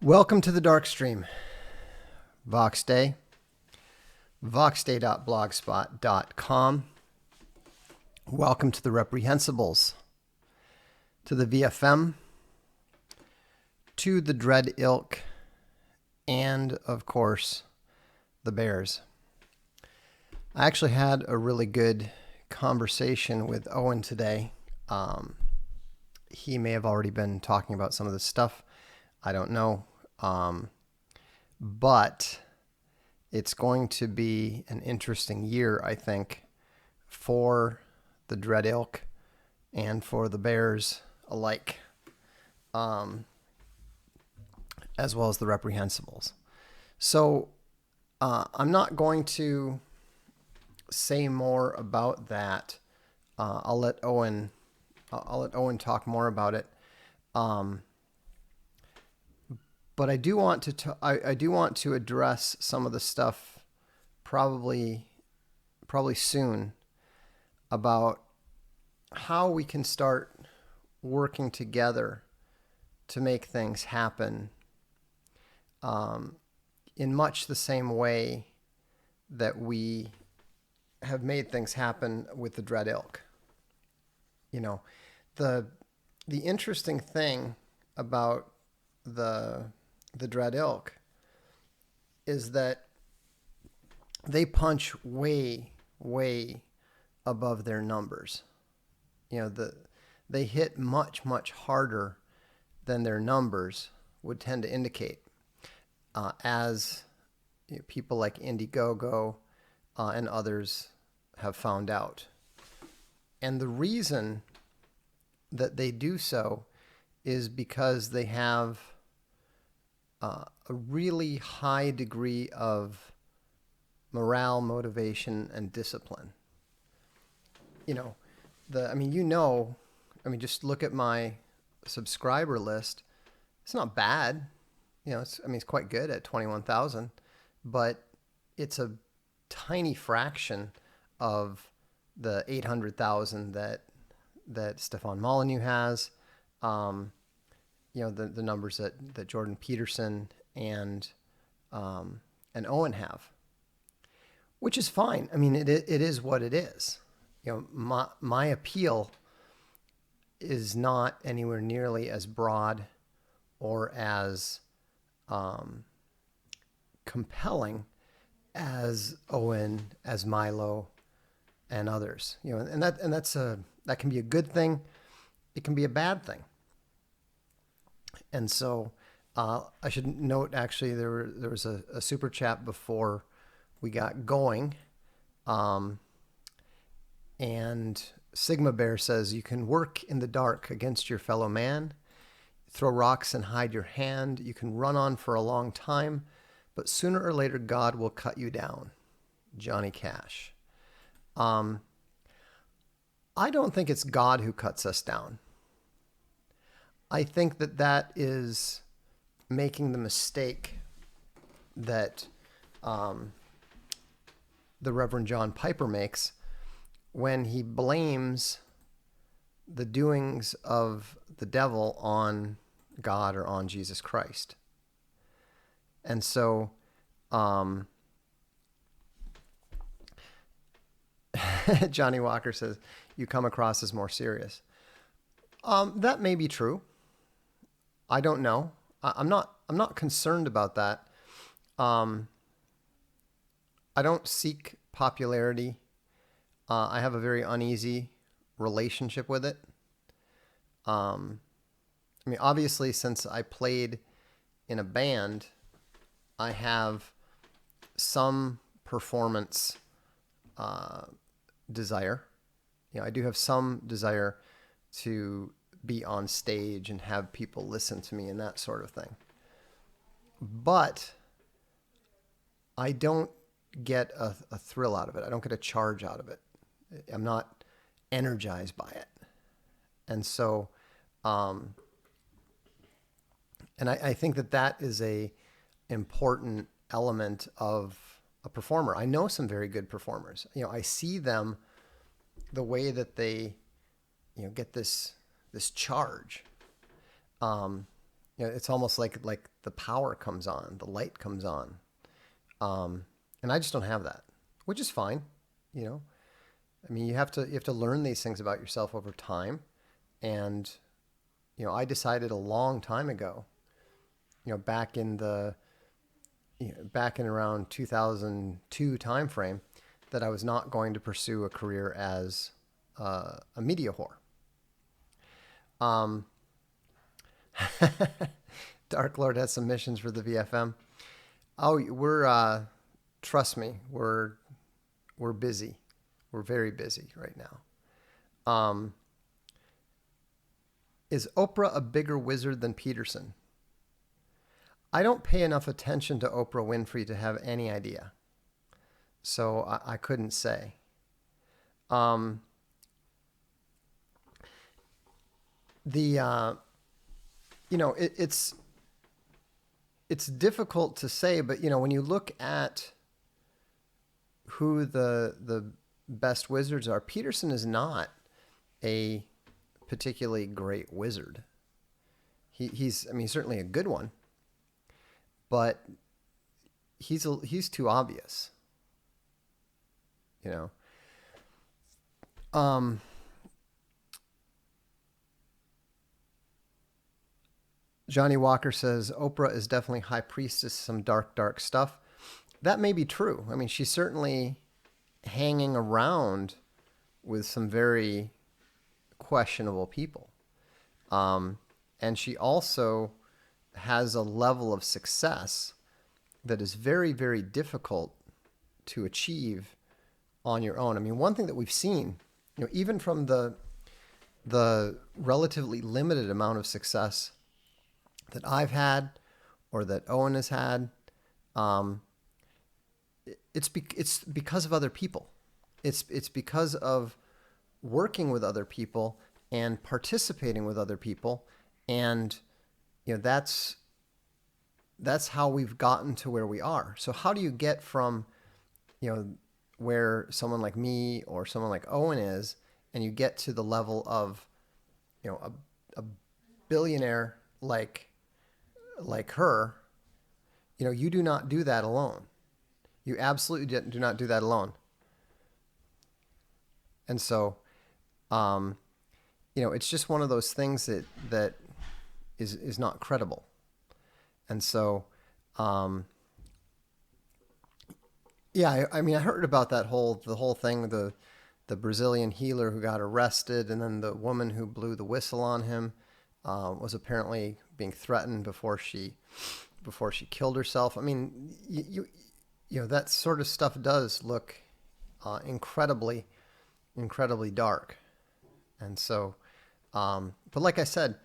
Welcome to the Darkstream. Vox Day. voxday.blogspot.com. Welcome to the Reprehensibles. To the VFM. To the Dread Ilk. And, of course, the Bears. I actually had a really good conversation with Owen today. He may have already been talking about some of this stuff. I don't know. But it's going to be an interesting year, I think, for the Dread Ilk and for the Bears alike, as well as the Reprehensibles. So I'm not going to say more about that. I'll let Owen talk more about it. But I do want to address some of the stuff probably soon about how we can start working together to make things happen in much the same way that we have made things happen with the Dread Ilk. You know, the interesting thing about the Dread Ilk is that they punch way above their numbers. You know, they hit much harder than their numbers would tend to indicate, as people like Indiegogo and others have found out. And the reason that they do so is because they have a really high degree of morale, motivation, and discipline. Just look at my subscriber list. It's not bad. It's quite good at 21,000, but it's a tiny fraction of the 800,000 that Stefan Molyneux has. The numbers that Jordan Peterson and Owen have, which is fine. I mean, it is what it is. My appeal is not anywhere nearly as broad or as compelling as Owen, as Milo, and others. That can be a good thing. It can be a bad thing. And so I should note, actually, there was a super chat before we got going. And Sigma Bear says, you can work in the dark against your fellow man, throw rocks and hide your hand. You can run on for a long time, but sooner or later, God will cut you down. Johnny Cash. I don't think it's God who cuts us down. I think that is making the mistake that the Reverend John Piper makes when he blames the doings of the devil on God or on Jesus Christ. And so Johnny Walker says, you come across as more serious. That may be true. I don't know. I'm not concerned about that. I don't seek popularity. I have a very uneasy relationship with it. Obviously, since I played in a band, I have some performance desire. I do have some desire to be on stage and have people listen to me and that sort of thing. But I don't get a thrill out of it. I don't get a charge out of it. I'm not energized by it. And so, and I think that is a important element of a performer. I know some very good performers. I see them, the way that they, get this charge. it's almost like the power comes on, the light comes on. And I just don't have that, which is fine. You know, I mean, you have to learn these things about yourself over time. And, I decided a long time ago, back in around 2002 timeframe, that I was not going to pursue a career as a media whore. Um, Dark Lord has some missions for the VFM. Oh, we're trust me, we're busy. We're very busy right now. Is Oprah a bigger wizard than Peterson? I don't pay enough attention to Oprah Winfrey to have any idea, so I couldn't say. Um, the it's difficult to say, but when you look at who the best wizards are, Peterson is not a particularly great wizard. He's certainly a good one, but he's too obvious. You know. Johnny Walker says Oprah is definitely high priestess, some dark stuff. That may be true. I mean, she's certainly hanging around with some very questionable people. And she also has a level of success that is very, very difficult to achieve on your own. I mean, one thing that we've seen, even from the relatively limited amount of success that I've had or that Owen has had, it's because of other people. It's because of working with other people and participating with other people, and that's how we've gotten to where we are. So how do you get from where someone like me or someone like Owen is, and you get to the level of a billionaire like her? You do not do that alone. You absolutely do not do that alone. And so, it's just one of those things that is not credible. And so, yeah, I mean, I heard about the whole thing, the Brazilian healer who got arrested, and then the woman who blew the whistle on him was apparently being threatened before she killed herself. I mean, that sort of stuff does look incredibly dark. And so, but like I said,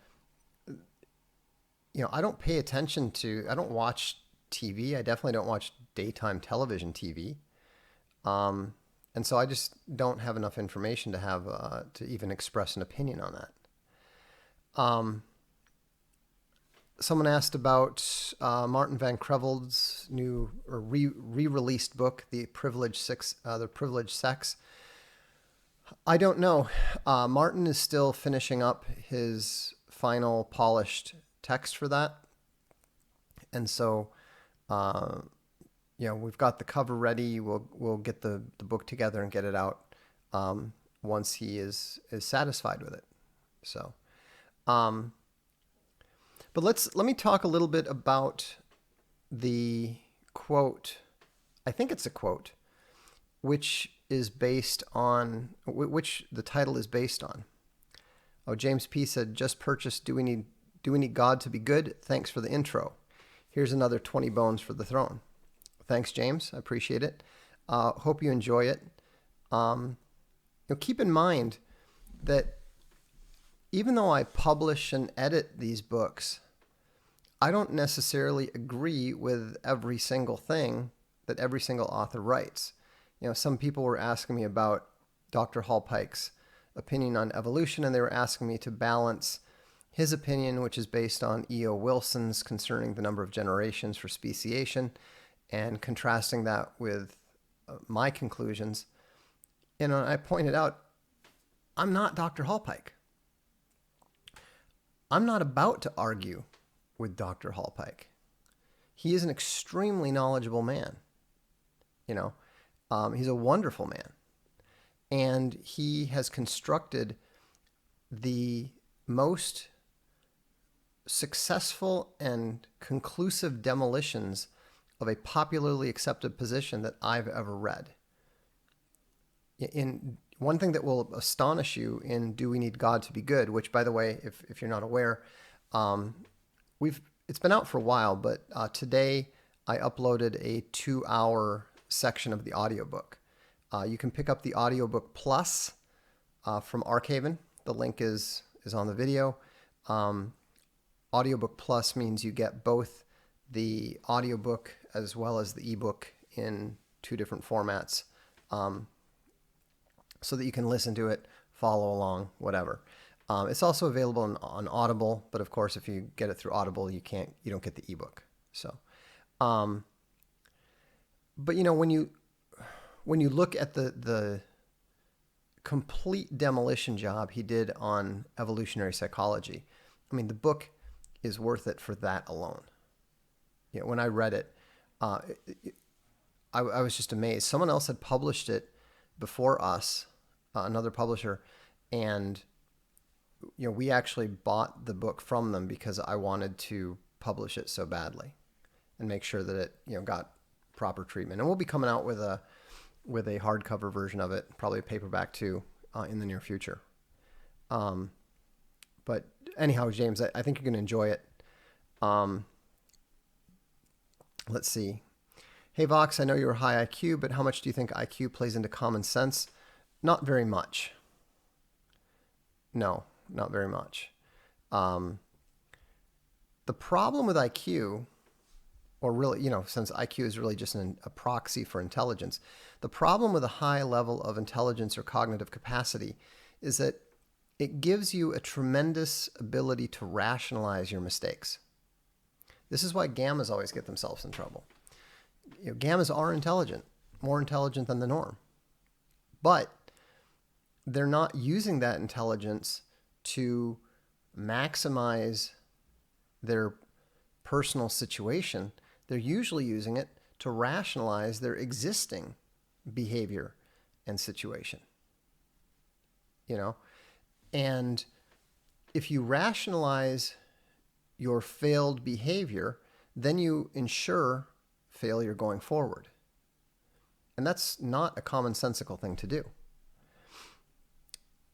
I don't pay attention to, I don't watch TV. I definitely don't watch daytime television TV. And so I just don't have enough information to have, to even express an opinion on that. Someone asked about Martin Van Creveld's new or re-released book, The Privileged Sex. I don't know. Martin is still finishing up his final polished text for that. And so, we've got the cover ready. We'll get the book together and get it out once he is satisfied with it. So, but let me talk a little bit about the quote. I think it's a quote, which is based on, which the title is based on. Oh, James P. said, just purchased Do We Need God to Be Good? Thanks for the intro. Here's another 20 bones for the throne. Thanks, James. I appreciate it. Hope you enjoy it. Keep in mind that even though I publish and edit these books, I don't necessarily agree with every single thing that every single author writes. Some people were asking me about Dr. Hallpike's opinion on evolution, and they were asking me to balance his opinion, which is based on E.O. Wilson's concerning the number of generations for speciation, and contrasting that with my conclusions. And I pointed out, I'm not Dr. Hallpike. I'm not about to argue with Dr. Hallpike. He is an extremely knowledgeable man. You know, he's a wonderful man. And he has constructed the most successful and conclusive demolitions of a popularly accepted position that I've ever read. In one thing that will astonish you in Do We Need God to Be Good, which, by the way, if you're not aware, it's been out for a while, but today I uploaded a 2-hour section of the audiobook. You can pick up the audiobook plus from Archaven. The link is on the video. Audiobook plus means you get both the audiobook as well as the ebook in 2 different formats, so that you can listen to it, follow along, whatever. It's also available on Audible, but of course, if you get it through Audible, you don't get the ebook. So, but when you look at the complete demolition job he did on evolutionary psychology, I mean, the book is worth it for that alone. When I read it, I was just amazed. Someone else had published it before us, another publisher, and we actually bought the book from them because I wanted to publish it so badly and make sure that it got proper treatment. And we'll be coming out with a hardcover version of it, probably a paperback too, in the near future. But anyhow, James, I think you're going to enjoy it. Let's see. Hey, Vox, I know you're high IQ, but how much do you think IQ plays into common sense? Not very much. No, not very much. The problem with IQ, or really, since IQ is really just a proxy for intelligence, the problem with a high level of intelligence or cognitive capacity is that it gives you a tremendous ability to rationalize your mistakes. This is why gammas always get themselves in trouble. Gammas are intelligent, more intelligent than the norm. But they're not using that intelligence to maximize their personal situation. They're usually using it to rationalize their existing behavior and situation. And if you rationalize your failed behavior, then you ensure failure going forward. And that's not a commonsensical thing to do.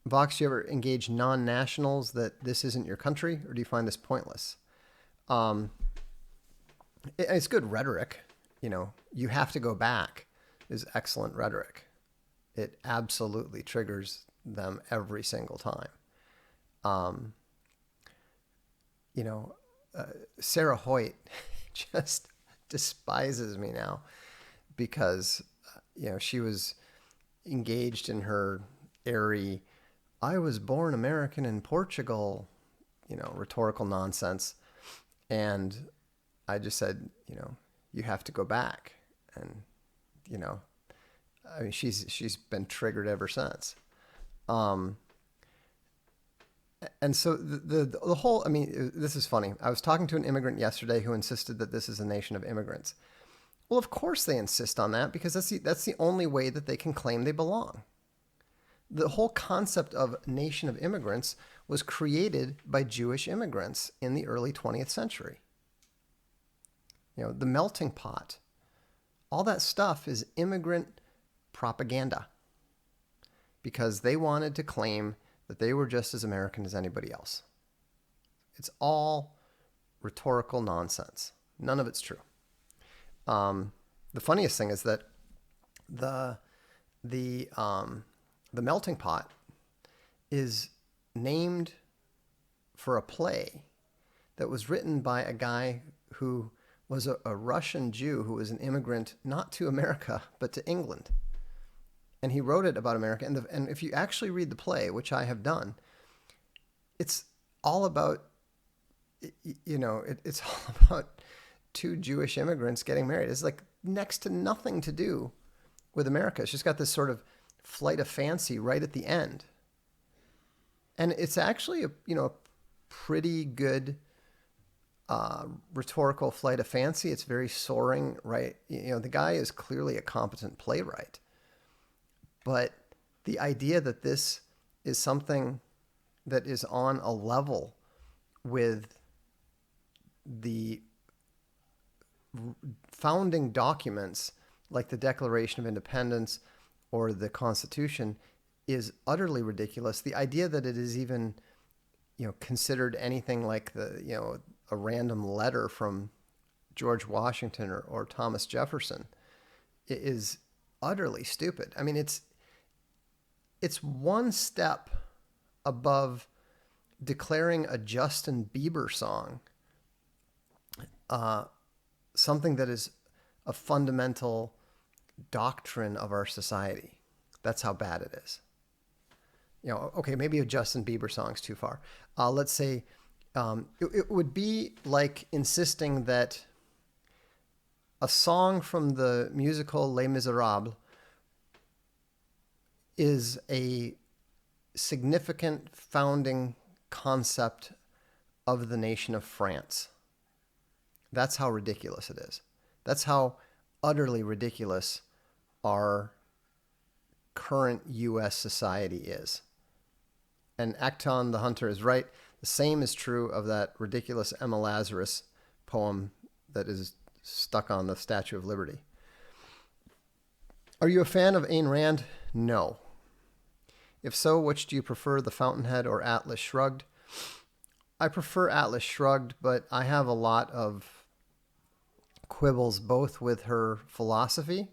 Vox, do you ever engage non-nationals that this isn't your country, or do you find this pointless? It's good rhetoric. You have to go back is excellent rhetoric. It absolutely triggers them every single time. Sarah Hoyt just despises me now because, she was engaged in her airy, I was born American in Portugal, rhetorical nonsense. And I just said, you have to go back. And, she's been triggered ever since. And so the whole, this is funny. I was talking to an immigrant yesterday who insisted that this is a nation of immigrants. Well, of course they insist on that because that's the only way that they can claim they belong. The whole concept of nation of immigrants was created by Jewish immigrants in the early 20th century. The melting pot, all that stuff is immigrant propaganda because they wanted to claim that they were just as American as anybody else. It's all rhetorical nonsense. None of it's true. The funniest thing is that the melting pot is named for a play that was written by a guy who was a Russian Jew who was an immigrant not to America but to England. And he wrote it about America. And if you actually read the play, which I have done, it's all about, it's all about 2 Jewish immigrants getting married. It's like next to nothing to do with America. It's just got this sort of flight of fancy right at the end. And it's actually a pretty good rhetorical flight of fancy. It's very soaring, right? The guy is clearly a competent playwright. But the idea that this is something that is on a level with the founding documents like the Declaration of Independence or the Constitution is utterly ridiculous. The idea that it is even, considered anything like a random letter from George Washington or Thomas Jefferson is utterly stupid. I mean, it's one step above declaring a Justin Bieber song something that is a fundamental doctrine of our society. That's how bad it is. Okay, maybe a Justin Bieber song's too far. Let's say it would be like insisting that a song from the musical Les Miserables is a significant founding concept of the nation of France. That's how ridiculous it is. That's how utterly ridiculous our current U.S. society is. And Acton the Hunter is right. The same is true of that ridiculous Emma Lazarus poem that is stuck on the Statue of Liberty. Are you a fan of Ayn Rand? No. If so, which do you prefer, The Fountainhead or Atlas Shrugged? I prefer Atlas Shrugged, but I have a lot of quibbles both with her philosophy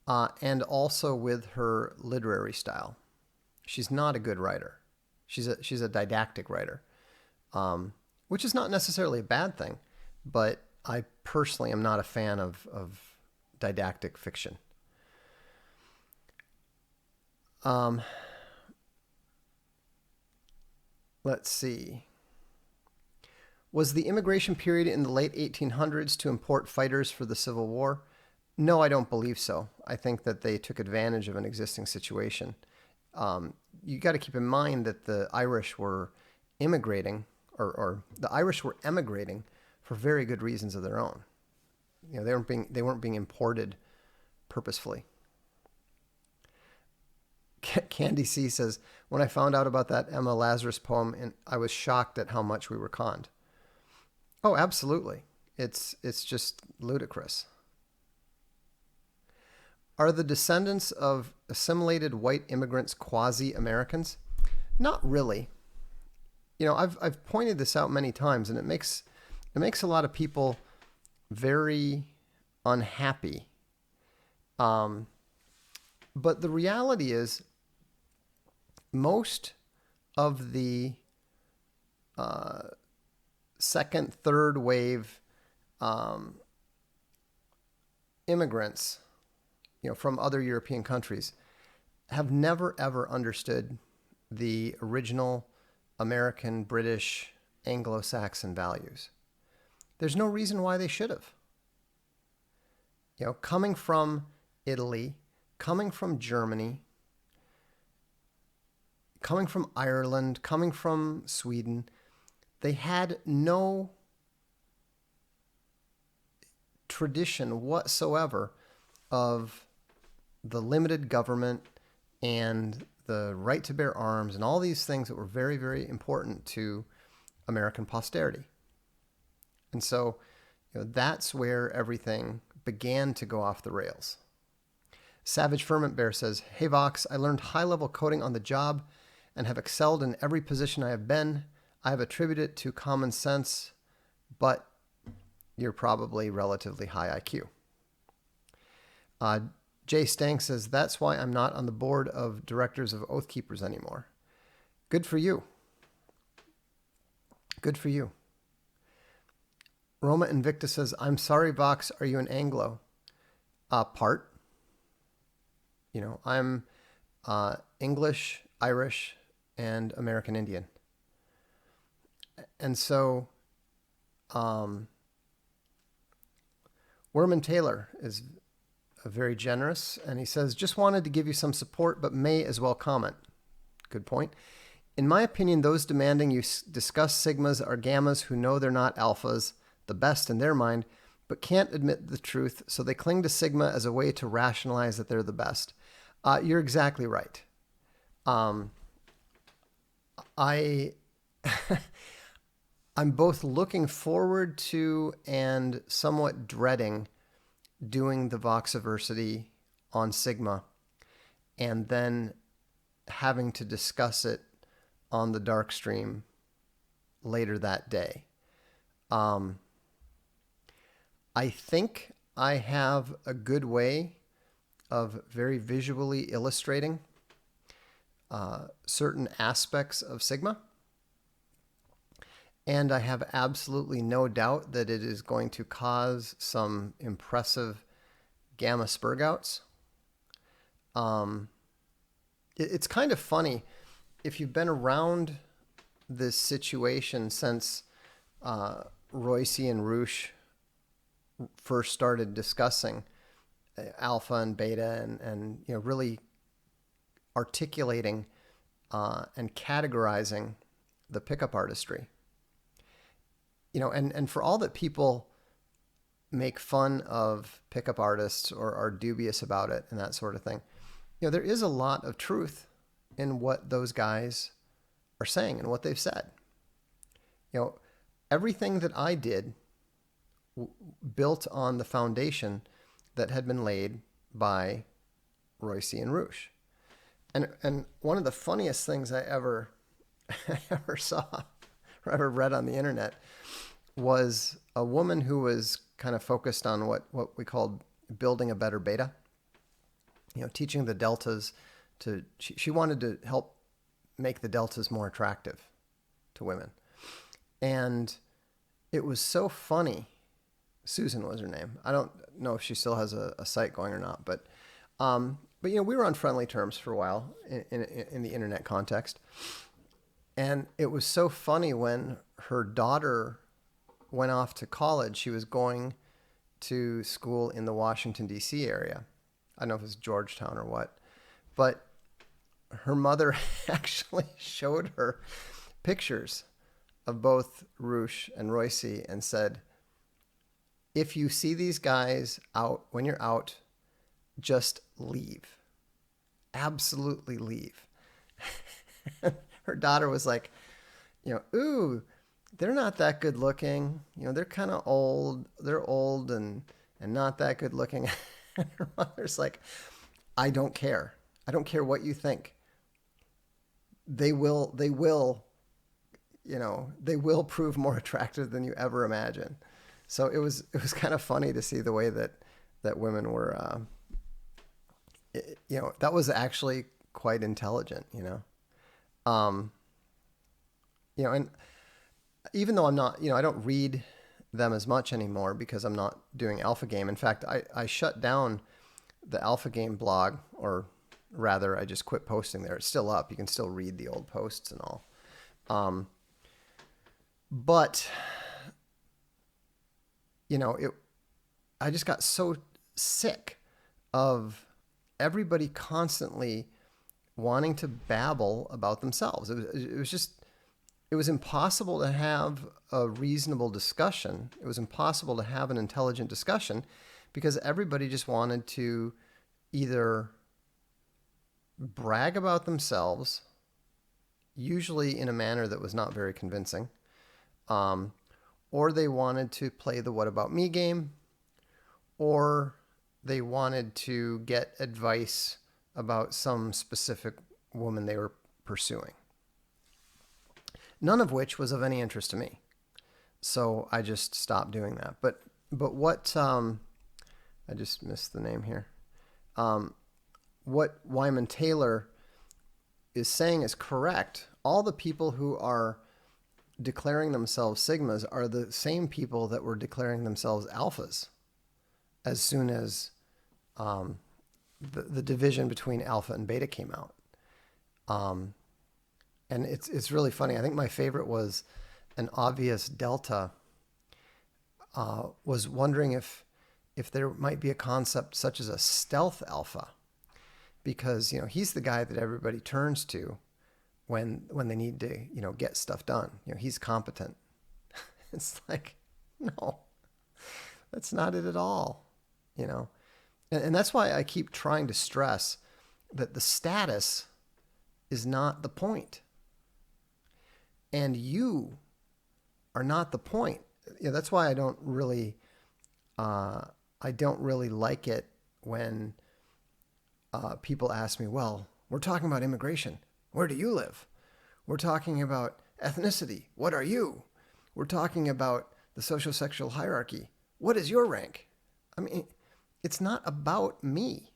and also with her literary style. She's not a good writer. She's a didactic writer, which is not necessarily a bad thing, but I personally am not a fan of didactic fiction. Let's see. Was the immigration period in the late 1800s to import fighters for the Civil War? No, I don't believe so. I think that they took advantage of an existing situation. You got to keep in mind that the Irish were immigrating, or the Irish were emigrating for very good reasons of their own. They weren't being imported purposefully. Candy C says, when I found out about that Emma Lazarus poem, I was shocked at how much we were conned. Oh, absolutely. It's just ludicrous. Are the descendants of assimilated white immigrants quasi-Americans? Not really. I've pointed this out many times, and it makes a lot of people very unhappy. But the reality is, most of the second, third wave immigrants, from other European countries, have never ever understood the original American, British, Anglo-Saxon values. There's no reason why they should have. Coming from Italy, coming from Germany, coming from Ireland, coming from Sweden, they had no tradition whatsoever of the limited government and the right to bear arms and all these things that were very, very important to American posterity. And so, that's where everything began to go off the rails. Savage Ferment Bear says, "Hey Vox, I learned high-level coding on the job and have excelled in every position I have been. I have attributed it to common sense, but you're probably relatively high IQ." Jay Stank says, "That's why I'm not on the board of directors of Oath Keepers anymore." Good for you. Good for you. Roma Invicta says, "I'm sorry, Vox, are you an Anglo?" Part. I'm English, Irish, and American Indian. And so, Werman Taylor is very generous, and he says, "Just wanted to give you some support, but may as well comment." Good point. In my opinion, those demanding you discuss sigmas are gammas who know they're not alphas, the best in their mind, but can't admit the truth, so they cling to sigma as a way to rationalize that they're the best. You're exactly right. I I'm both looking forward to and somewhat dreading doing the Voxiversity on Sigma and then having to discuss it on the Darkstream later that day. I think I have a good way of very visually illustrating certain aspects of Sigma. And I have absolutely no doubt that it is going to cause some impressive gamma spurgouts. It's kind of funny if you've been around this situation since Royce and Roosh first started discussing alpha and beta and really articulating and categorizing the pickup artistry. And for all that people make fun of pickup artists or are dubious about it and that sort of thing, there is a lot of truth in what those guys are saying and what they've said. Everything that I did built on the foundation that had been laid by Royce and Roosh. And one of the funniest things I ever saw or ever read on the internet was a woman who was kind of focused on what we called building a better beta. Teaching the deltas she wanted to help make the deltas more attractive to women. And it was so funny. Susan was her name. I don't know if she still has a site going or not, but we were on friendly terms for a while in the internet context. And it was so funny when her daughter went off to college. She was going to school in the Washington, D.C. area. I don't know if it was Georgetown or what, but her mother actually showed her pictures of both Roosh and Royce and said, if you see these guys out, when you're out, just leave. Absolutely leave. Her daughter was like, ooh, they're not that good looking. They're kind of old. They're old and not that good looking. And her mother's like, I don't care. I don't care what you think. They will prove more attractive than you ever imagine. So it was kind of funny to see the way that women were, that was actually quite intelligent, and even though I'm not, I don't read them as much anymore because I'm not doing Alpha Game. In fact, I shut down the Alpha Game blog, or rather I just quit posting there. It's still up. You can still read the old posts and all. But I just got so sick of everybody constantly wanting to babble about themselves. It was impossible to have a reasonable discussion. It was impossible to have an intelligent discussion because everybody just wanted to either brag about themselves, usually in a manner that was not very convincing, or they wanted to play the what about me game, or they wanted to get advice about some specific woman they were pursuing. None of which was of any interest to me. So I just stopped doing that. But what, I just missed the name here. What Wyman Taylor is saying is correct. All the people who are declaring themselves sigmas are the same people that were declaring themselves alphas as soon as the division between alpha and beta came out. And it's really funny. I think my favorite was an obvious delta. Was wondering if there might be a concept such as a stealth alpha, because he's the guy that everybody turns to when they need to, get stuff done. He's competent. It's like, no, that's not it at all. And that's why I keep trying to stress that the status is not the point. And you are not the point. That's why I don't really like it when people ask me, well, we're talking about immigration. Where do you live? We're talking about ethnicity. What are you? We're talking about the social-sexual hierarchy. What is your rank? I mean, it's not about me.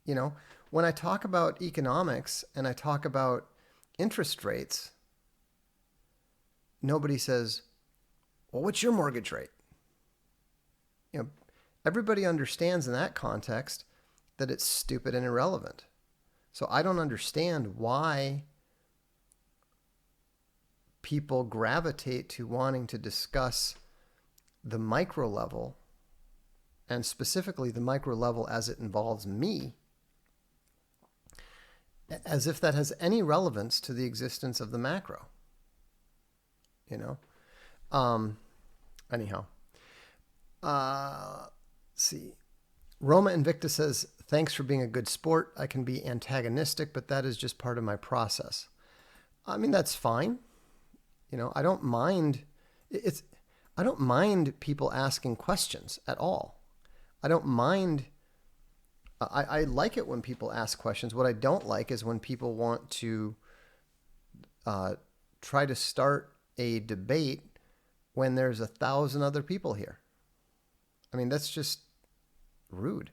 When I talk about economics and I talk about interest rates, nobody says, well, what's your mortgage rate? Everybody understands in that context that it's stupid and irrelevant. So I don't understand why people gravitate to wanting to discuss the micro level, and specifically the micro level as it involves me, as if that has any relevance to the existence of the macro. Anyhow. Let's see. Roma Invicta says, thanks for being a good sport. I can be antagonistic, but that is just part of my process. I mean, that's fine. I don't mind. I don't mind people asking questions at all. I don't mind. I like it when people ask questions. What I don't like is when people want to try to start a debate when there's 1,000 other people here. I mean, that's just rude.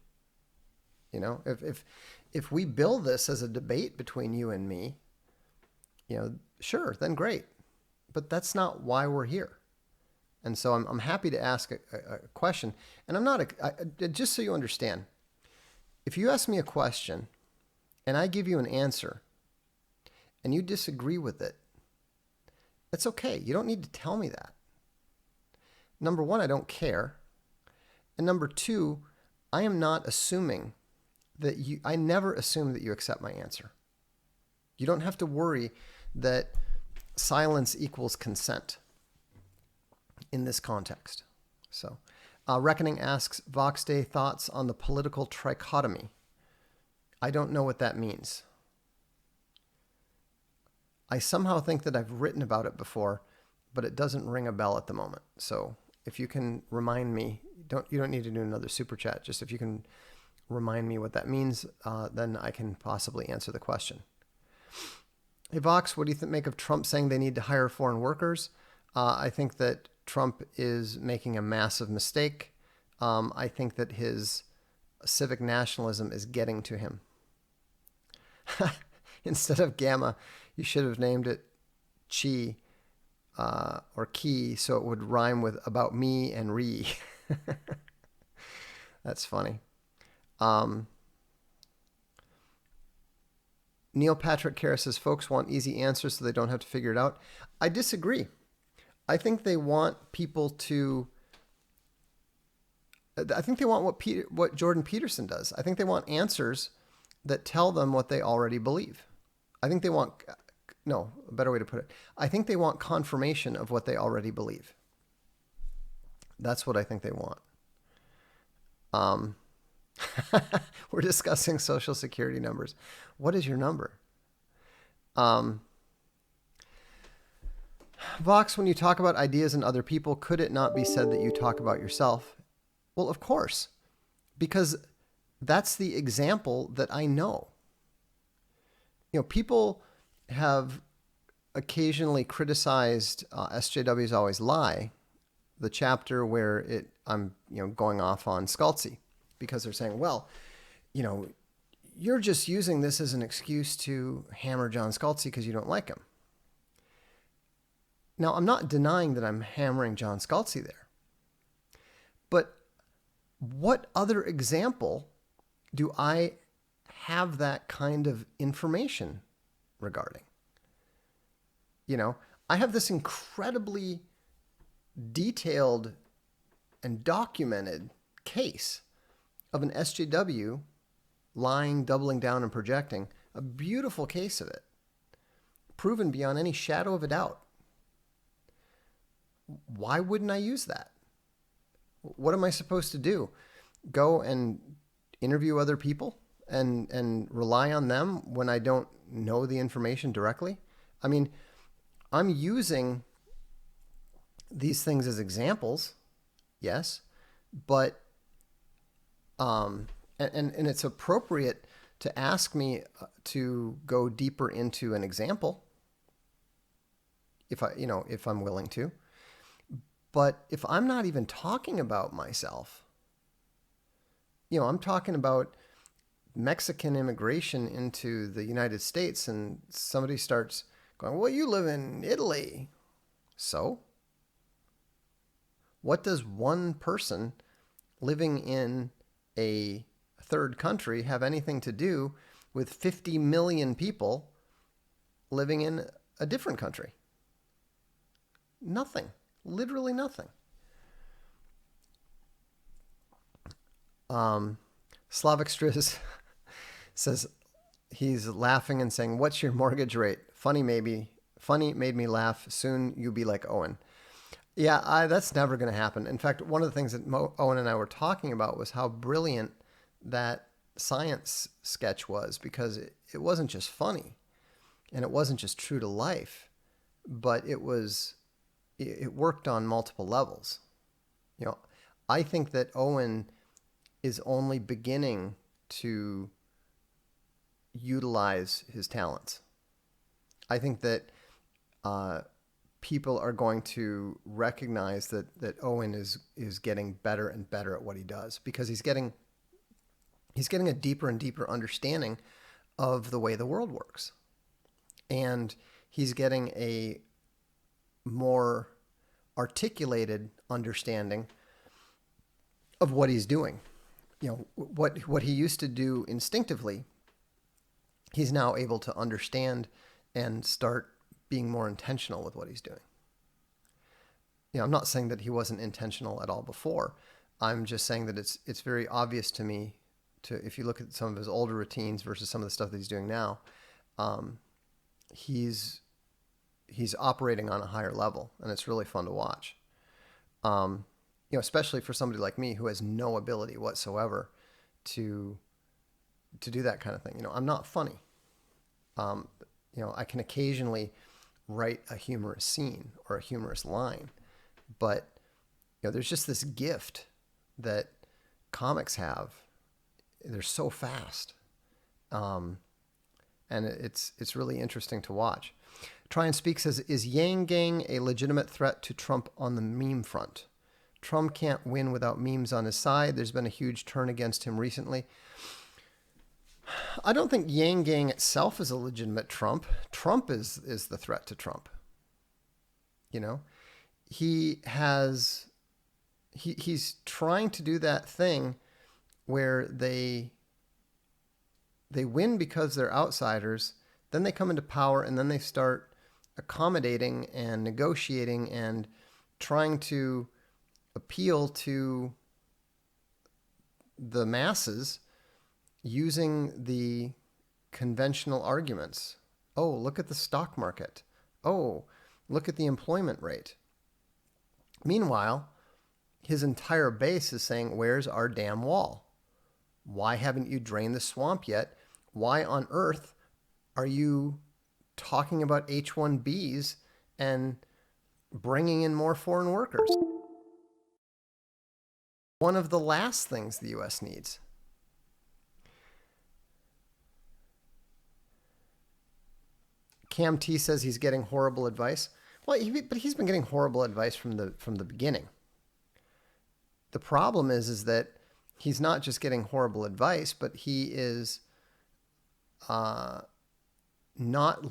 If we build this as a debate between you and me, sure, then great. But that's not why we're here. And so I'm happy to ask a question. And I'm not, just so you understand, if you ask me a question and I give you an answer and you disagree with it, it's okay. You don't need to tell me that. Number one, I don't care. And number two, I am not assuming that I never assume that you accept my answer. You don't have to worry that silence equals consent in this context. So, Reckoning asks, Vox Day thoughts on the political trichotomy. I don't know what that means. I somehow think that I've written about it before, but it doesn't ring a bell at the moment. So if you can remind me, you don't need to do another super chat. Just if you can remind me what that means, then I can possibly answer the question. Hey Vox, what do you make of Trump saying they need to hire foreign workers? I think that Trump is making a massive mistake. I think that his civic nationalism is getting to him. Instead of gamma, you should have named it chi or ki, so it would rhyme with about me and re. That's funny. Neil Patrick Kara says, folks want easy answers so they don't have to figure it out. I disagree. I think they want people to... I think they want what Jordan Peterson does. I think they want answers that tell them what they already believe. I think they want... No, a better way to put it. I think they want confirmation of what they already believe. That's what I think they want. We're discussing Social Security numbers. What is your number? Vox, when you talk about ideas and other people, could it not be said that you talk about yourself? Well, of course, because that's the example that I know. People have occasionally criticized SJWs Always Lie, the chapter where I'm going off on Scalzi, because they're saying, well, you're just using this as an excuse to hammer John Scalzi because you don't like him. Now, I'm not denying that I'm hammering John Scalzi there. But what other example do I have that kind of information regarding? I have this incredibly detailed and documented case of an SJW lying, doubling down, and projecting. A beautiful case of it. proven beyond any shadow of a doubt. Why wouldn't I use that? What am I supposed to do? Go and interview other people and rely on them when I don't know the information directly? I mean, I'm using these things as examples, yes, but and it's appropriate to ask me to go deeper into an example if I'm willing to. But if I'm not even talking about myself, I'm talking about Mexican immigration into the United States, and somebody starts going, well, you live in Italy. So what does one person living in a third country have anything to do with 50 million people living in a different country? Nothing. Literally nothing. Slavic Striz says he's laughing and saying, what's your mortgage rate? Funny made me laugh. Soon you'll be like Owen. Yeah, that's never going to happen. In fact, one of the things that Owen and I were talking about was how brilliant that science sketch was, because it wasn't just funny and it wasn't just true to life, but it worked on multiple levels. I think that Owen is only beginning to utilize his talents. I think that people are going to recognize that Owen is getting better and better at what he does, because he's getting a deeper and deeper understanding of the way the world works. And he's getting a more articulated understanding of what he's doing. What he used to do instinctively, he's now able to understand and start being more intentional with what he's doing. I'm not saying that he wasn't intentional at all before. I'm just saying that it's very obvious to me, if you look at some of his older routines versus some of the stuff that he's doing now, he's operating on a higher level, and it's really fun to watch. Especially for somebody like me who has no ability whatsoever to do that kind of thing. I'm not funny. I can occasionally write a humorous scene or a humorous line, but there's just this gift that comics have. They're so fast, and it's really interesting to watch. Try and Speak says, is Yang Gang a legitimate threat to Trump on the meme front? Trump can't win without memes on his side. There's been a huge turn against him recently. I don't think Yang Gang itself is a legitimate Trump. Trump is the threat to Trump. He's trying to do that thing where they win because they're outsiders, then they come into power, and then they start accommodating and negotiating and trying to appeal to the masses using the conventional arguments. Oh, look at the stock market. Oh, look at the employment rate. Meanwhile, his entire base is saying, where's our damn wall? Why haven't you drained the swamp yet? Why on earth are you talking about H-1Bs and bringing in more foreign workers? One of the last things the U.S. needs. Cam T says he's getting horrible advice. Well, but he's been getting horrible advice from the beginning. The problem is that he's not just getting horrible advice, but he is not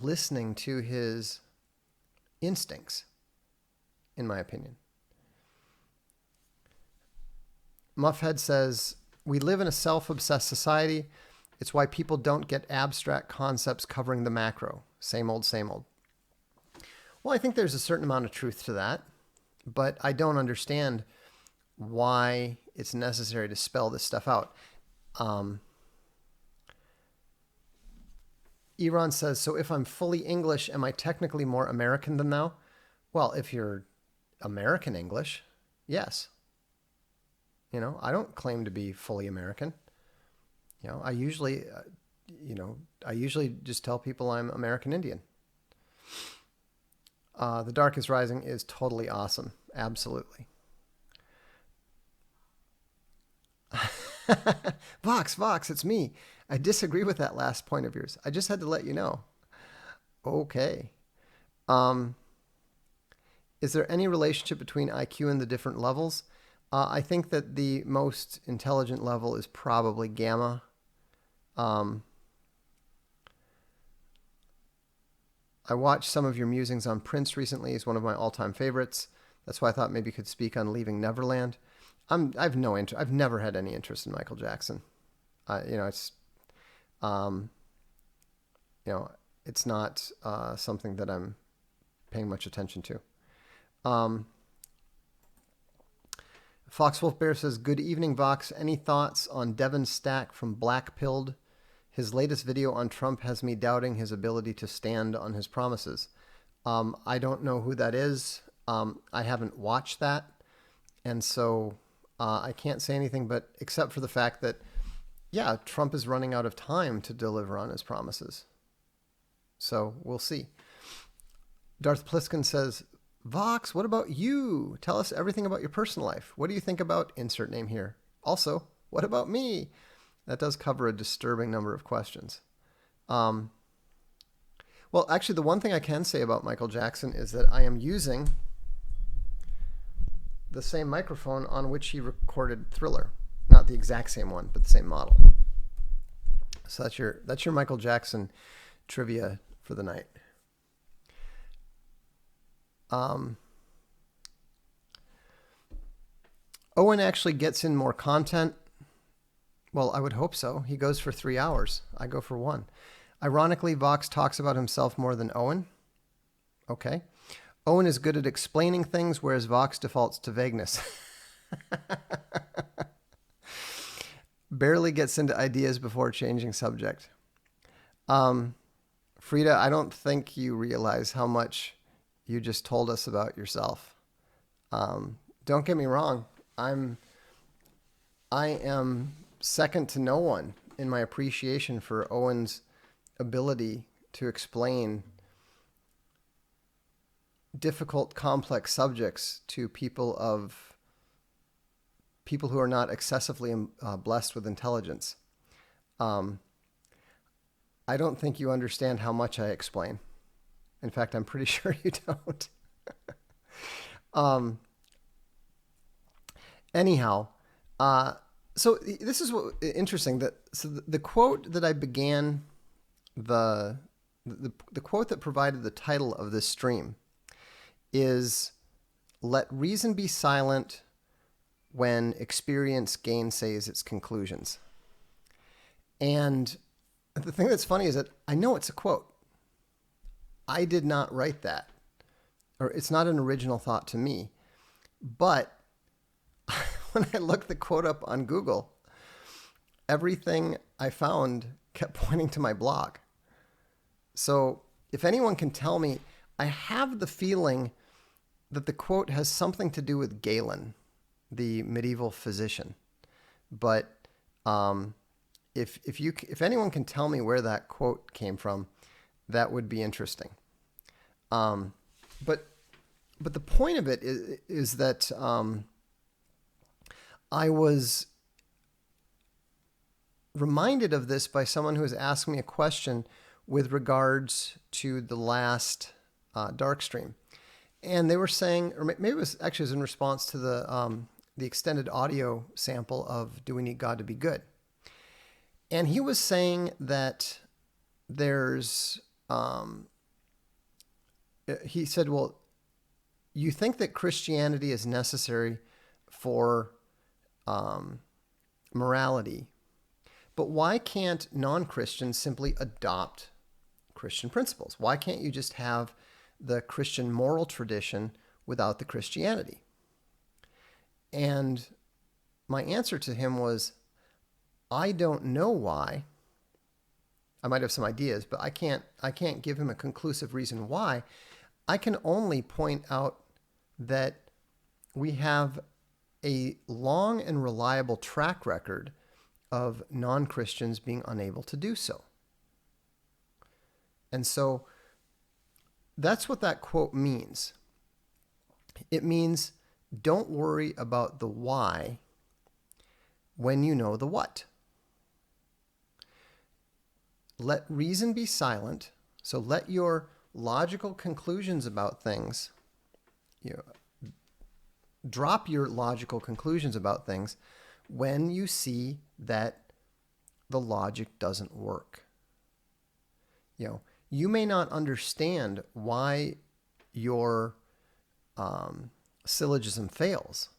listening to his instincts, in my opinion. Muffhead says, we live in a self-obsessed society. It's why people don't get abstract concepts covering the macro. Same old, same old. Well, I think there's a certain amount of truth to that, but I don't understand why it's necessary to spell this stuff out. Iran says, so if I'm fully English, am I technically more American than thou? Well, if you're American English, yes. I don't claim to be fully American. I usually, I usually just tell people I'm American Indian. The Dark is Rising is totally awesome. Absolutely. Vox, it's me. I disagree with that last point of yours. I just had to let you know. Okay. Is there any relationship between IQ and the different levels? I think that the most intelligent level is probably gamma. I watched some of your musings on Prince recently. He's one of my all-time favorites. That's why I thought maybe you could speak on Leaving Neverland. I've no interest. I've never had any interest in Michael Jackson. It's it's not something that I'm paying much attention to. Fox Wolf Bear says, good evening, Vox. Any thoughts on Devin Stack from Blackpilled? His latest video on Trump has me doubting his ability to stand on his promises. I don't know who that is. I haven't watched that. And so I can't say anything, but except for the fact that, yeah, Trump is running out of time to deliver on his promises. So we'll see. Darth Pliskin says, Vox, what about you? Tell us everything about your personal life. What do you think about insert name here? Also, what about me? That does cover a disturbing number of questions. Well, actually, the one thing I can say about Michael Jackson is that I am using the same microphone on which he recorded Thriller. Not the exact same one, but the same model. So that's your Michael Jackson trivia for the night. Owen actually gets in more content. Well, I would hope so. He goes for 3 hours. I go for 1. Ironically, Vox talks about himself more than Owen. Okay. Owen is good at explaining things, whereas Vox defaults to vagueness. Barely gets into ideas before changing subject. Frida, I don't think you realize how much you just told us about yourself. Don't get me wrong. I am second to no one in my appreciation for Owen's ability to explain difficult, complex subjects to people who are not excessively blessed with intelligence. I don't think you understand how much I explain. In fact, I'm pretty sure you don't. Anyhow, so this is what interesting. The quote that I began the quote that provided the title of this stream is, "Let reason be silent when experience gainsays its conclusions." And the thing that's funny is that I know it's a quote. I did not write that, or it's not an original thought to me. But when I looked the quote up on Google, everything I found kept pointing to my blog. So if anyone can tell me, I have the feeling that the quote has something to do with Galen, the medieval physician. But if anyone can tell me where that quote came from, that would be interesting. But the point of it is that I was reminded of this by someone who was asking me a question with regards to the last Darkstream. And they were saying, or maybe it was in response to the extended audio sample of Do We Need God to Be Good? And he was saying that there's, he said, well, you think that Christianity is necessary for morality, but why can't non-Christians simply adopt Christian principles? Why can't you just have the Christian moral tradition without the Christianity? And my answer to him was, I don't know why, I might have some ideas, but I can't give him a conclusive reason why. I can only point out that we have a long and reliable track record of non-Christians being unable to do so. And so that's what that quote means. It means don't worry about the why when you know the what. Let reason be silent. So let your logical conclusions about things, drop your logical conclusions about things when you see that the logic doesn't work. You may not understand why your syllogism fails,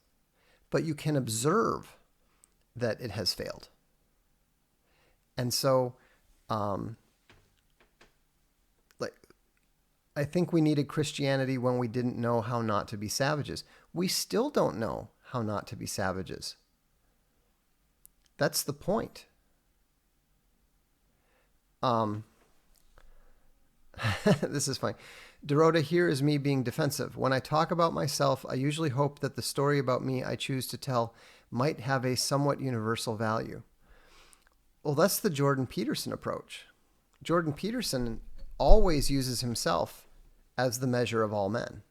but you can observe that it has failed. And so, I think we needed Christianity when we didn't know how not to be savages. We still don't know how not to be savages. That's the point. This is funny. Dorota, here is me being defensive. When I talk about myself, I usually hope that the story about me I choose to tell might have a somewhat universal value. Well, that's the Jordan Peterson approach. Jordan Peterson always uses himself as the measure of all men.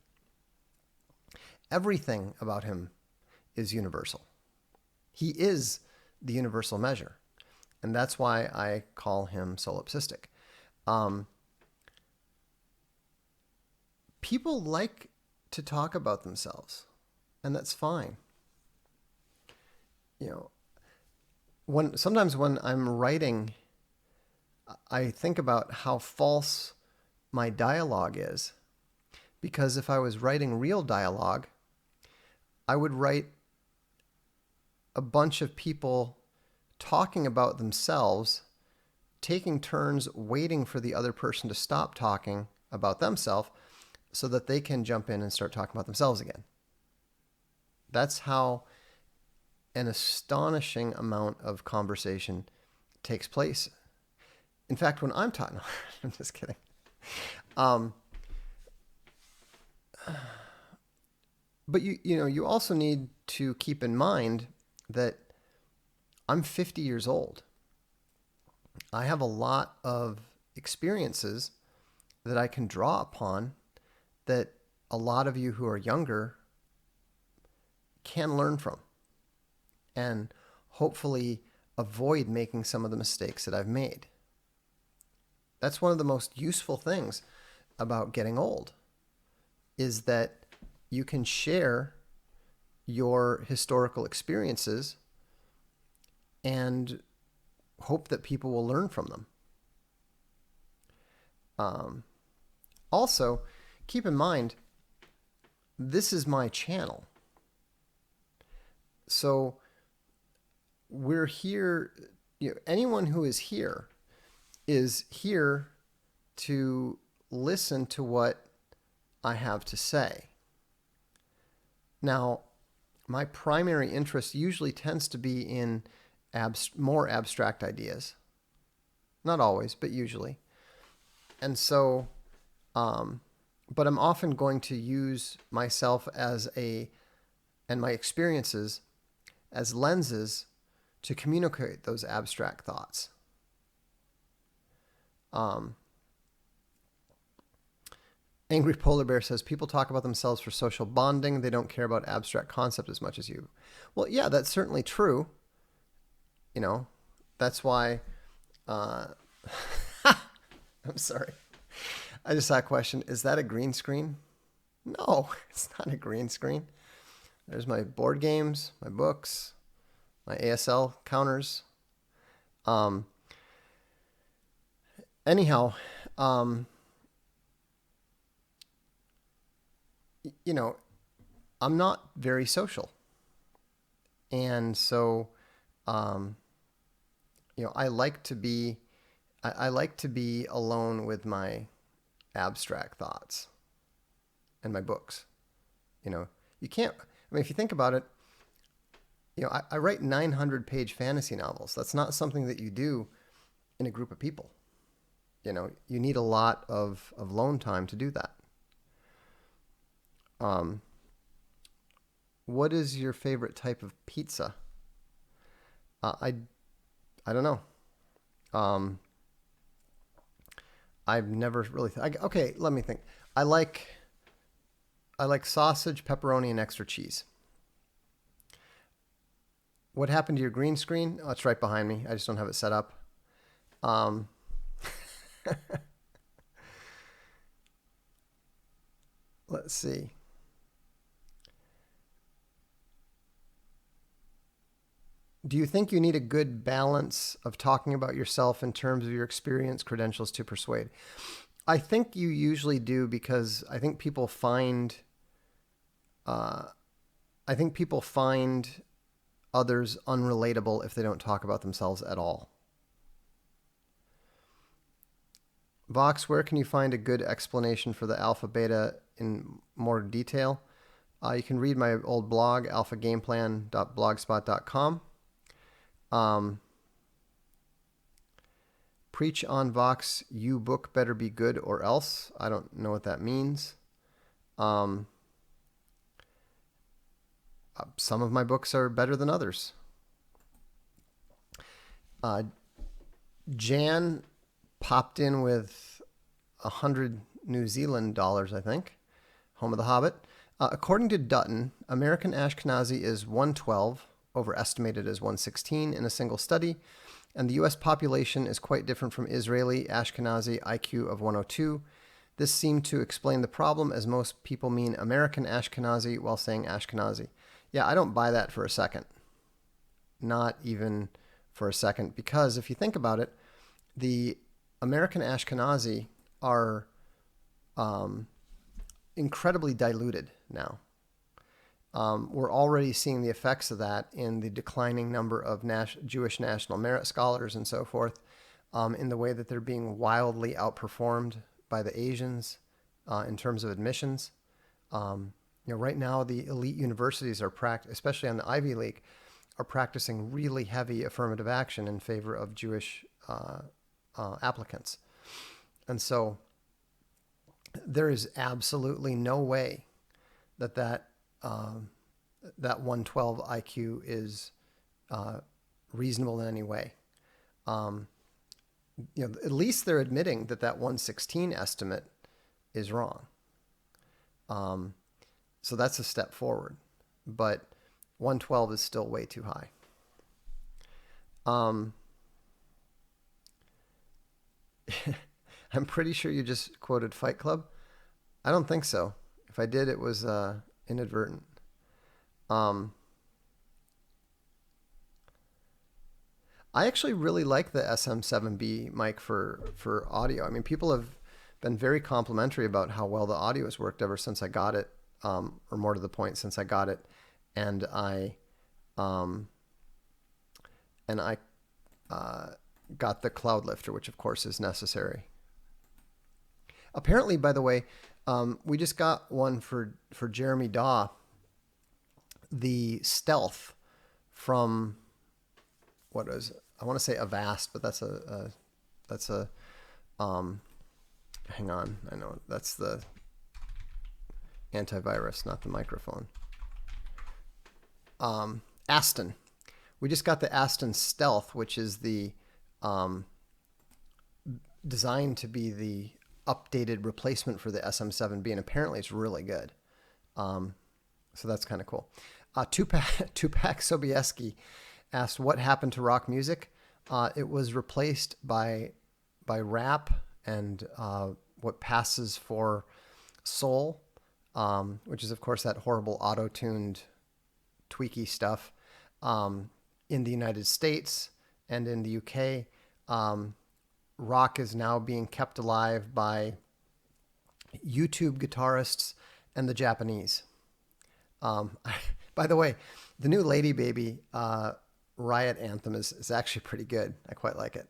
Everything about him is universal. He is the universal measure. And that's why I call him solipsistic. People like to talk about themselves, and that's fine. Sometimes when I'm writing, I think about how false my dialogue is. Because if I was writing real dialogue, I would write a bunch of people talking about themselves, taking turns waiting for the other person to stop talking about themselves so that they can jump in and start talking about themselves again. That's how an astonishing amount of conversation takes place. In fact, when I'm talking, I'm just kidding. But you also need to keep in mind that I'm 50 years old. I have a lot of experiences that I can draw upon that a lot of you who are younger can learn from and hopefully avoid making some of the mistakes that I've made. That's one of the most useful things about getting old, is that you can share your historical experiences and hope that people will learn from them. Also, keep in mind, this is my channel. So we're here, anyone who is here to listen to what I have to say. Now, my primary interest usually tends to be in more abstract ideas. Not always, but usually. And so, but I'm often going to use myself and my experiences as lenses to communicate those abstract thoughts. Angry Polar Bear says, people talk about themselves for social bonding. They don't care about abstract concept as much as you. Well, yeah, that's certainly true. That's why, I'm sorry. I just saw a question. Is that a green screen? No, it's not a green screen. There's my board games, my books, my ASL counters. Anyhow, I'm not very social. And so, I like to be alone with my abstract thoughts and my books. You can't, if you think about it, I write 900-page fantasy novels. That's not something that you do in a group of people. you need a lot of loan time to do that. Um, what is your favorite type of pizza? Uh, I I don't know. Um, I've never really. Okay, let me think. I like I like sausage, pepperoni, and extra cheese. What happened to your green screen? Oh, it's right behind me. I just don't have it set up. Um, let's see. Do you think you need a good balance of talking about yourself in terms of your experience, credentials to persuade? I think you usually do because uh, I think people find others unrelatable if they don't talk about themselves at all. Vox, where can you find a good explanation for the alpha beta in more detail? You can read my old blog, alphagameplan.blogspot.com. Um, Preach on Vox, you book better be good or else. I don't know what that means. Um, some of my books are better than others. Uh, Jan popped in with 100 New Zealand dollars, I think. Home of the Hobbit. According to Dutton, American Ashkenazi is 112, overestimated as 116 in a single study, and the U.S. population is quite different from Israeli Ashkenazi IQ of 102. This seemed to explain the problem, as most people mean American Ashkenazi while saying Ashkenazi. Yeah, I don't buy that for a second. Not even for a second, because if you think about it, the American Ashkenazi are incredibly diluted now. We're already seeing the effects of that in the declining number of Jewish national merit scholars and so forth, in the way that they're being wildly outperformed by the Asians in terms of admissions. Right now the elite universities are especially on the Ivy League, are practicing really heavy affirmative action in favor of Jewish applicants, and so there is absolutely no way that 112 IQ is reasonable in any way. At least they're admitting that 116 estimate is wrong. So that's a step forward, but 112 is still way too high. I'm pretty sure you just quoted Fight Club. I don't think so. If I did, it was inadvertent. I actually really like the SM7B mic for audio. I mean, people have been very complimentary about how well the audio has worked ever since I got it, or more to the point, since I got it, and I got the Cloud Lifter, which of course is necessary. Apparently, by the way, we just got one for Jeremy Daw, the Stealth from what is, I want to say Avast, but that's a hang on, I know that's the antivirus, not the microphone. Aston. We just got the Aston Stealth, which is the designed to be the updated replacement for the SM7B, and apparently it's really good. So that's kind of cool. Tupac Sobieski asked, what happened to rock music? It was replaced by rap and what passes for soul, which is, of course, that horrible auto-tuned, tweaky stuff. In the United States and in the UK, rock is now being kept alive by YouTube guitarists and the Japanese. By the way, the new Lady Baby Riot anthem is actually pretty good. I quite like it.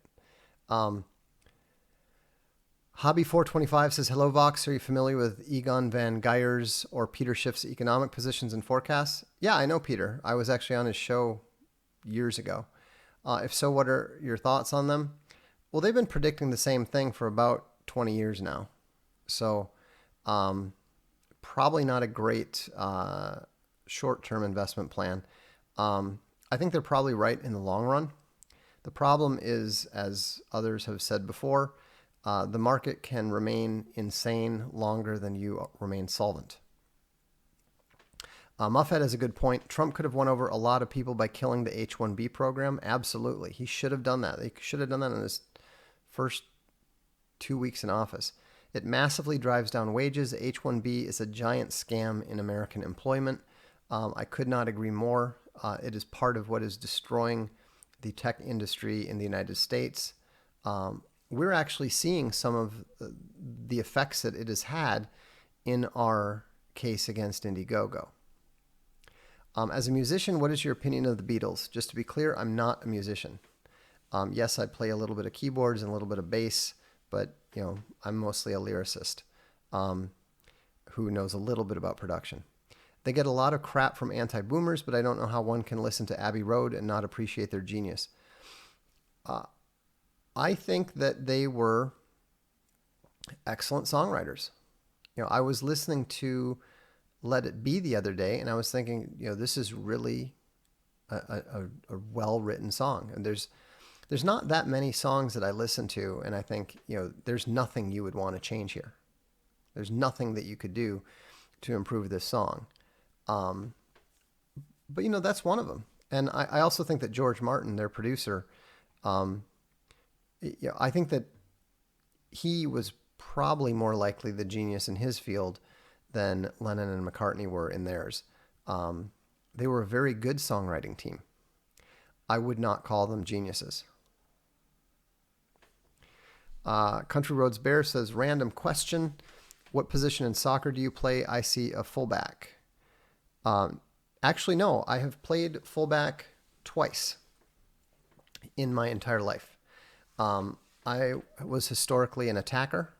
Hobby425 says, hello, Vox. Are you familiar with Egon van Geyer's or Peter Schiff's economic positions and forecasts? Yeah, I know Peter. I was actually on his show years ago. If so, what are your thoughts on them? Well, they've been predicting the same thing for about 20 years now. So um, probably not a great short-term investment plan. I think they're probably right in the long run. The problem is, as others have said before, the market can remain insane longer than you remain solvent. Muffhead has a good point. Trump could have won over a lot of people by killing the H-1B program. Absolutely. He should have done that. He should have done that in his first 2 weeks in office. It massively drives down wages. H-1B is a giant scam in American employment. I could not agree more. It is part of what is destroying the tech industry in the United States. We're actually seeing some of the effects that it has had in our case against Indiegogo. As a musician, what is your opinion of the Beatles? Just to be clear, I'm not a musician. Yes, I play a little bit of keyboards and a little bit of bass, but I'm mostly a lyricist who knows a little bit about production. They get a lot of crap from anti-boomers, but I don't know how one can listen to Abbey Road and not appreciate their genius. I think that they were excellent songwriters. I was listening to Let It Be the other day, and I was thinking, this is really a well-written song. And there's not that many songs that I listen to, and I think, there's nothing you would want to change here. There's nothing that you could do to improve this song. But that's one of them. And I also think that George Martin, their producer, I think that he was probably more likely the genius in his field than Lennon and McCartney were in theirs. They were a very good songwriting team. I would not call them geniuses. Country Roads Bear says, random question. What position in soccer do you play? I see a fullback. Actually, no. I have played fullback twice in my entire life. I was historically an attacker.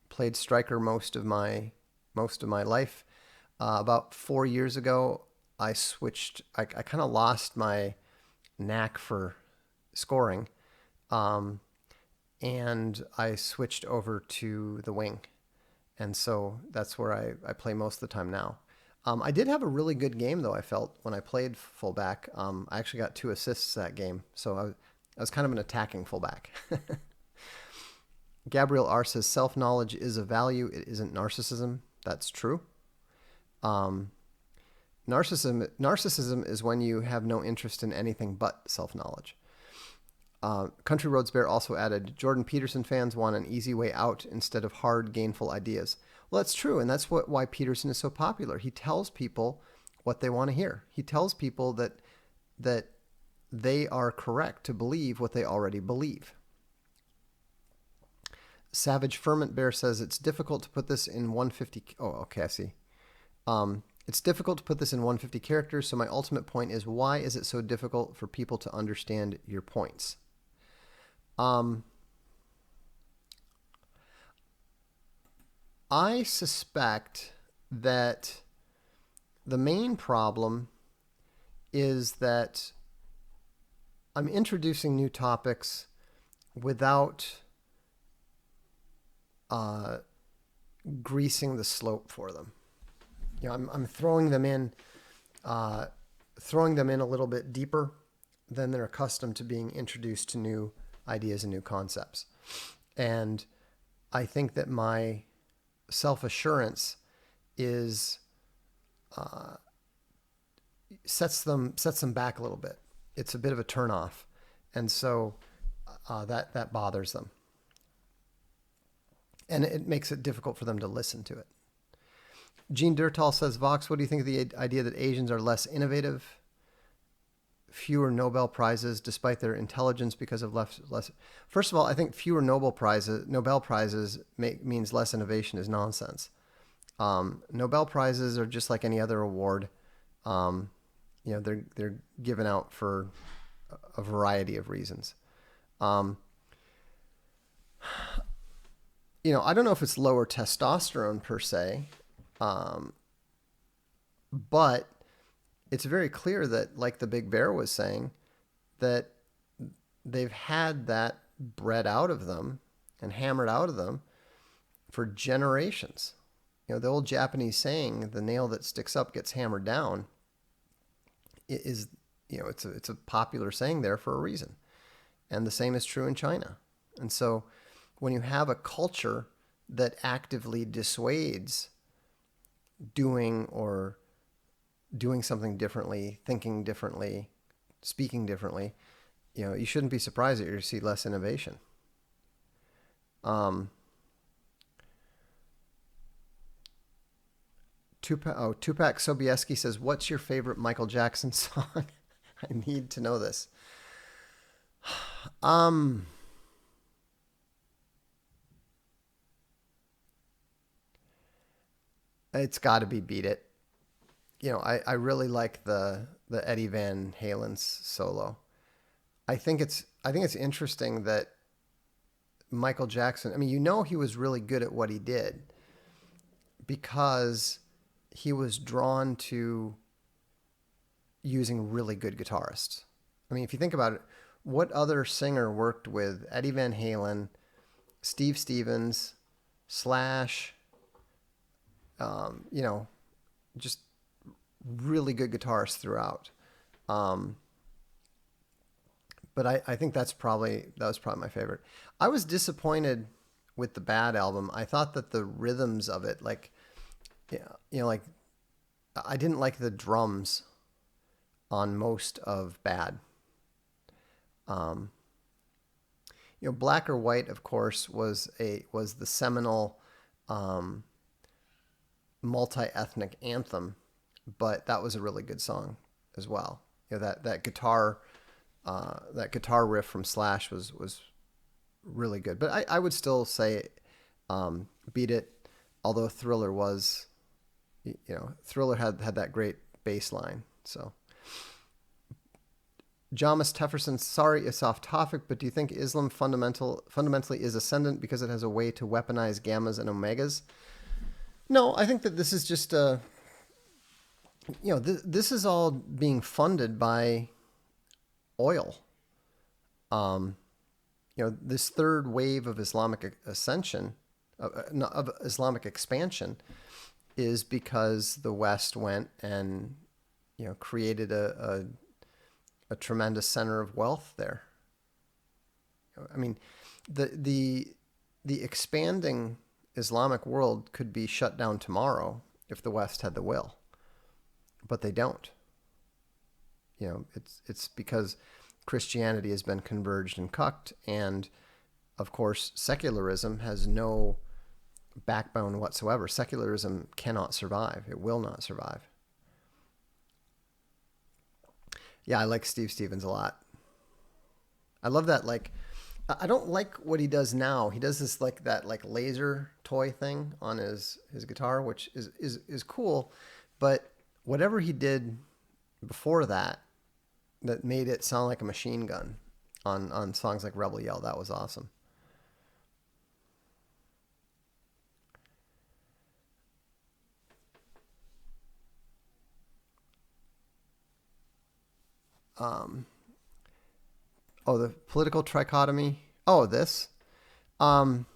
Played striker most of my life. About 4 years ago, I switched. I kind of lost my knack for scoring, and I switched over to the wing, and so that's where I play most of the time now. I did have a really good game, though, I felt, when I played fullback. I actually got 2 assists that game, so I was kind of an attacking fullback. Gabriel R. says, self-knowledge is a value. It isn't narcissism. That's true. Narcissism is when you have no interest in anything but self-knowledge. Country Roads Bear also added, Jordan Peterson fans want an easy way out instead of hard, gainful ideas. Well, that's true, and that's why Peterson is so popular. He tells people what they want to hear. He tells people that they are correct to believe what they already believe. Savage Ferment Bear says, it's difficult to put this in 150... Oh, okay, I see. It's difficult to put this in 150 characters, so my ultimate point is, why is it so difficult for people to understand your points? I suspect that the main problem is that I'm introducing new topics without greasing the slope for them. I'm throwing them in a little bit deeper than they're accustomed to being introduced to new ideas and new concepts. And I think that my self-assurance is sets them back a little bit. It's a bit of a turnoff, and so that bothers them, and it makes it difficult for them to listen to it. Gene Durtal says, Vox, what do you think of the idea that Asians are less innovative, fewer Nobel Prizes despite their intelligence because of less? First of all, I think fewer Nobel Prizes means less innovation is nonsense. Nobel Prizes are just like any other award. They're given out for a variety of reasons. I don't know if it's lower testosterone per se, but it's very clear that, like the Big Bear was saying, that they've had that bred out of them and hammered out of them for generations. The old Japanese saying, "The nail that sticks up gets hammered down," is it's a popular saying there for a reason, and the same is true in China. And so, when you have a culture that actively dissuades doing something differently, thinking differently, speaking differently, you shouldn't be surprised that you see less innovation. Tupac Sobieski says, "What's your favorite Michael Jackson song?" I need to know this. Um, it's got to be "Beat It." I really like the Eddie Van Halen's solo. I think it's interesting that Michael Jackson. I mean, he was really good at what he did because he was drawn to using really good guitarists. I mean, if you think about it, what other singer worked with Eddie Van Halen, Steve Stevens, Slash, you know, just really good guitarists throughout. Um, but I think that was probably my favorite. I was disappointed with the Bad album. I thought that the rhythms of it, like, yeah, like I didn't like the drums on most of Bad. Um, Black or White, of course, was the seminal um, multi-ethnic anthem, but that was a really good song as well. That guitar riff from Slash was really good. But I would still say Beat It, although Thriller had that great bass line. So Jamas Tefferson, sorry it's off topic, but do you think Islam fundamentally is ascendant because it has a way to weaponize gammas and omegas? No, I think that this is just this is all being funded by oil. This third wave of Islamic ascension, of Islamic expansion, is because the West went and created a tremendous center of wealth there. I mean, the expanding Islamic world could be shut down tomorrow if the West had the will, but they don't. It's because Christianity has been converged and cucked, and of course secularism has no backbone whatsoever. Secularism cannot survive. It will not survive. Yeah, I like Steve Stevens a lot. I love that. Like, I don't like what he does now. He does this that laser toy thing on his guitar, which is cool, but whatever he did before that made it sound like a machine gun on songs like Rebel Yell, that was awesome. Um, oh, the political trichotomy. Oh, this. Um,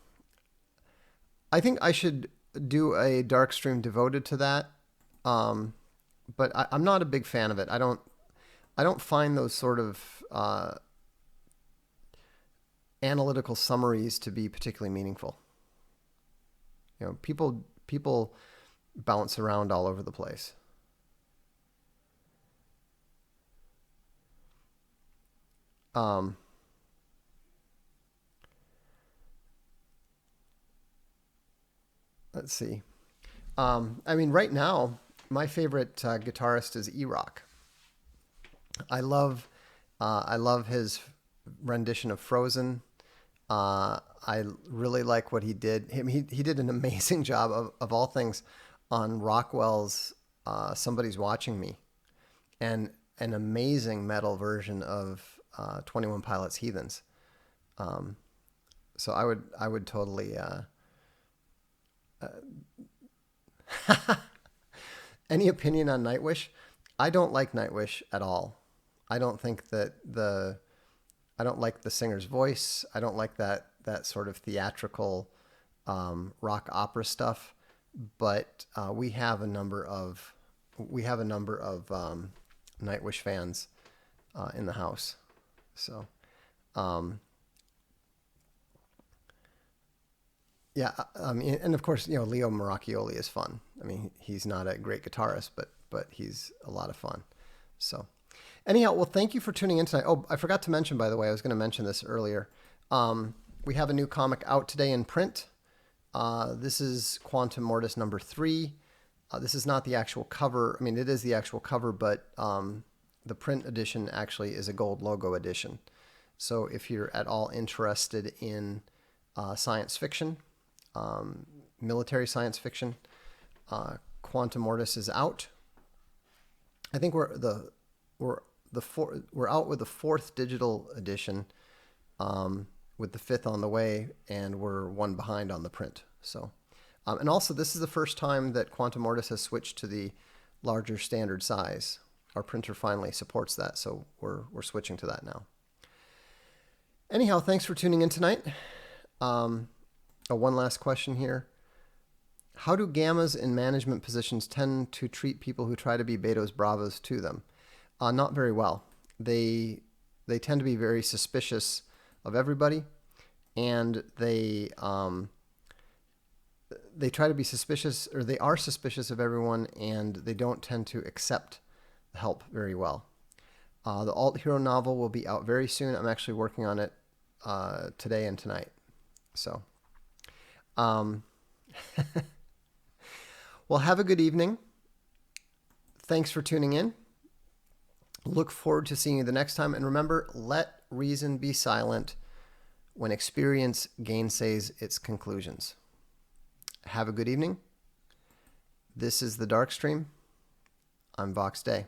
I think I should do a Darkstream devoted to that. Um, but I'm not a big fan of it. I don't find those sort of analytical summaries to be particularly meaningful. People bounce around all over the place. Um, let's see. I mean, right now, my favorite guitarist is E-Rock. I love his rendition of Frozen. I really like what he did. He did an amazing job of all things on Rockwell's "Somebody's Watching Me," and an amazing metal version of 21 Pilots "Heathens." Um, so I would totally. Any opinion on Nightwish? I don't like Nightwish at all. I don't think that I don't like the singer's voice. I don't like that sort of theatrical rock opera stuff. But we have a number of Nightwish fans in the house. So yeah, and of course, Leo Maracchioli is fun. I mean, he's not a great guitarist, but he's a lot of fun. So anyhow, well, thank you for tuning in tonight. Oh, I forgot to mention, by the way, I was going to mention this earlier. We have a new comic out today in print. This is Quantum Mortis number 3. This is not the actual cover. I mean, it is the actual cover, but the print edition actually is a gold logo edition. So if you're at all interested in science fiction, military science fiction, Quantum Mortis is out. I think we're out with the 4th digital edition, with the 5th on the way, and we're one behind on the print. So, and also this is the first time that Quantum Mortis has switched to the larger standard size. Our printer finally supports that, so we're switching to that now. Anyhow, thanks for tuning in tonight. One last question here. How do gammas in management positions tend to treat people who try to be betas bravos to them? Not very well. They tend to be very suspicious of everybody, and they try to be suspicious, or they are suspicious of everyone, and they don't tend to accept the help very well. The Alt Hero novel will be out very soon. I'm actually working on it today and tonight. So, well, have a good evening. Thanks for tuning in. Look forward to seeing you the next time. And remember, let reason be silent when experience gainsays its conclusions. Have a good evening. This is the Darkstream. I'm Vox Day.